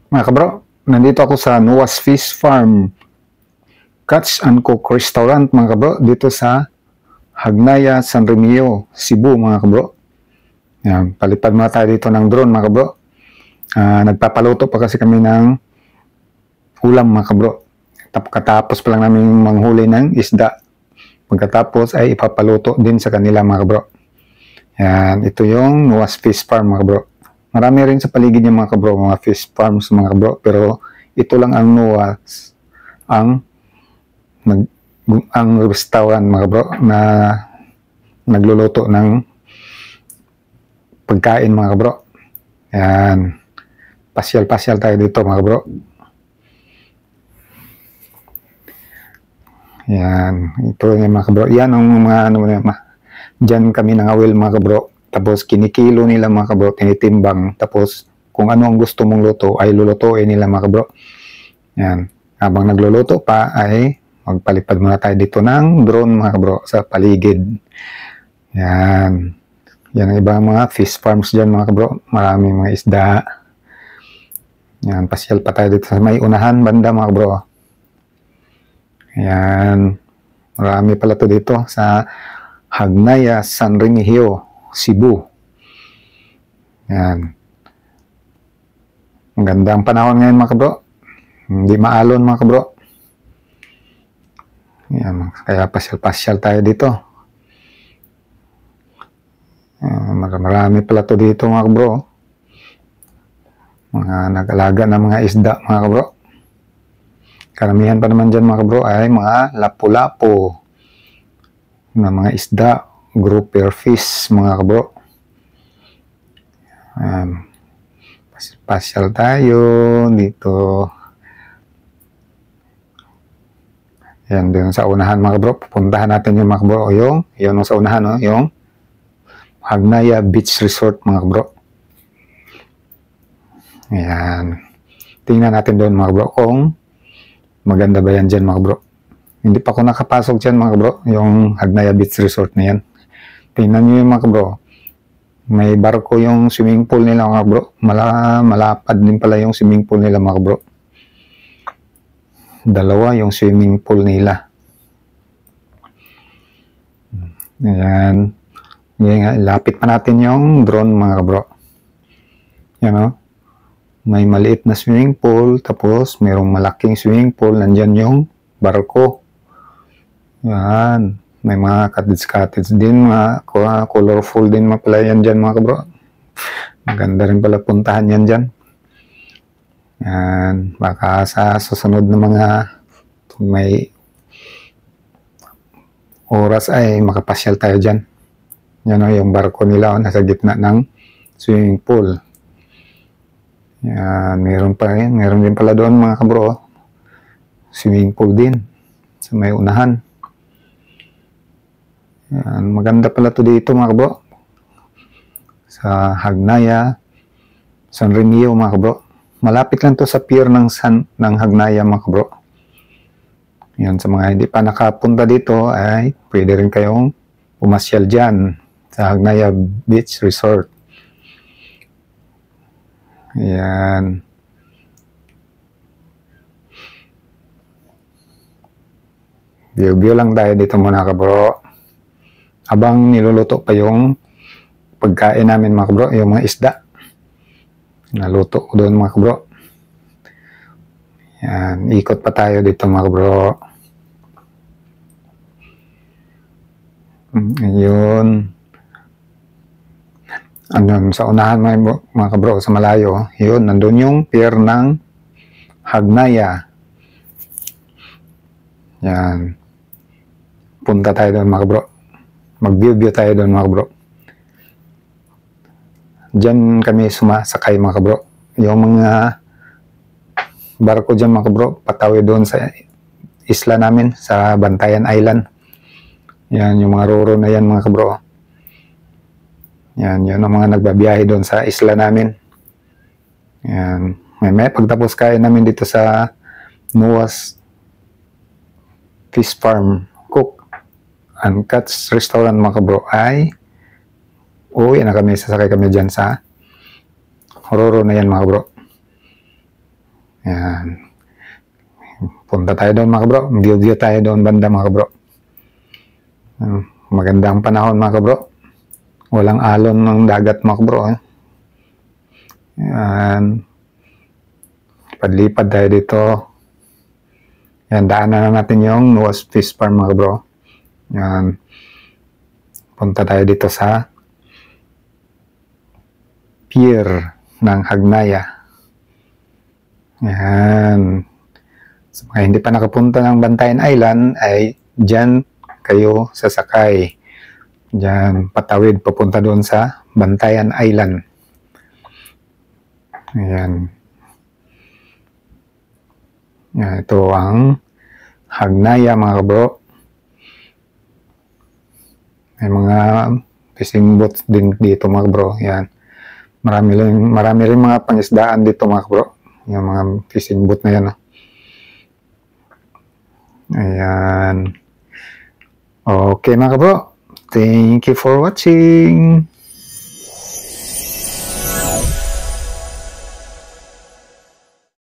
Mga kabro, nandito ako sa Noah's Fish Farm Catch and Cook Restaurant mga kabro, dito sa Hagnaya, San Remigio, Cebu mga kabro. Yan, palipad muna tayo dito ng drone mga kabro. Nagpapaluto pa kasi kami ng ulam mga kabro. Katapos pa lang namin manghuli ng isda. Pagkatapos ay ipapaluto din sa kanila mga kabro. Yan, ito yung Noah's Fish Farm mga kabro. Marami rin sa paligid niya mga kabro, mga fish farms mga kabro. Pero ito lang ang Noah's, ang restaurant mga kabro na nagluluto ng pagkain mga kabro. Yan. Pasyal-pasyal tayo dito mga kabro. Yan. Ito yung mga kabro. Yan ang mga dyan kami nangawil mga kabro. Tapos kinikilo nila mga kabro, tinitimbang. Tapos kung ano ang gusto mong luto ay lulutuin nila mga kabro. Yan. Habang nagluluto pa ay magpalipad muna tayo dito ng drone mga kabro sa paligid. Yan. Yan ang ibang mga fish farms dyan mga kabro. Maraming mga isda. Yan. Pasyal pa tayo dito sa may unahan banda mga kabro. Yan. Marami pala to dito sa Hagnaya, San Remigio, Cebu. Yan. Ang ganda ang panahon ngayon mga kabro. Hindi maalon mga kabro. Yan. Kaya pasyal-pasyal tayo dito. Marami pala to dito mga kabro. Mga nag-alaga ng mga isda mga kabro. Karamihan pa naman dyan mga kabro ay mga lapu-lapu na mga isda, grouper fish mga kabro. Pasyal tayo dito. Yan din sa unahan mga kabro. Pupuntahan natin yung mga kabro. Yung sa unahan, no? Yung Hagnaya Beach Resort mga kabro. Yan. Tingnan natin doon mga kabro kung maganda ba yan dyan mga kabro. Hindi pa ako nakapasok dyan mga kabro. Yung Hagnaya Beach Resort na yan. Tingnan nyo yung mga kabro. May barko yung swimming pool nila mga kabro. Malapad din pala yung swimming pool nila mga kabro. Dalawa yung swimming pool nila. Ayan. Lapit pa natin yung drone mga kabro. Yan o. May maliit na swimming pool. Tapos mayroong malaking swimming pool. Nandyan yung barko. Yan. May mga cottage din. Mga colorful din pala yan dyan mga kabro. Maganda rin pala puntahan yan dyan. Yan, baka sa susunod na mga may oras ay makapasyal tayo dyan. Yan o, yung barko nila nasa gitna ng swimming pool. Yan, meron din pala doon mga kabro. Swimming pool din sa may unahan. Yan, maganda pala to dito mga kabro. Sa Hagnaya, San Remigio mga kabro. Malapit lang to sa pier ng Hagnaya mga kabro. Yan, sa mga hindi pa nakapunta dito ay pwede rin kayong pumasyal dyan sa Hagnaya Beach Resort. Yan. View lang tayo dito muna kabro. Habang niluluto pa yung pagkain namin mga kabro, yung mga isda. Naluto ko doon mga kabro. Yan, ikot pa tayo dito mga kabro. Ayun. Andun sa unahan mga kabro, sa malayo. Yun, nandun yung pier ng Hagnaya. Yan. Punta tayo doon mga kabro. Mag-view tayo doon mga kabro. Diyan kami sumasakay mga kabro. Yung mga barko dyan mga kabro, patawid doon sa isla namin, sa Bantayan Island. Yan, yung mga roro na yan mga kabro. Yan, yun ang mga nagbabiyahe doon sa isla namin. Yan. May pagtapos kain namin dito sa Noah's Fish Farm Cook and Catch Restaurant mga kabro ay uwi na kami, sasakay kami dyan sa roro na yan mga bro. Yan. Punta tayo doon mga kabro. View tayo doon banda mga kabro. Magandang panahon mga kabro. Walang alon ng dagat mga kabro. Yan. Padlipad tayo dito. Yan, daanan na natin yung Noah's Fish Farm mga kabro. Yan. Punta tayo dito sa pier ng Hagnaya. Yan. Sa mga hindi pa nakapunta ng Bantayan Island ay dyan kayo sasakay. Dyan patawid papunta doon sa Bantayan Island. Ayan. Yan, ito ang Hagnaya mga kabro. May mga fishing boats din dito mga bro. Yan. Marami rin mga pangisdaan dito mga bro. Yung mga fishing boat na yan. Ayan. Okay mga bro. Thank you for watching.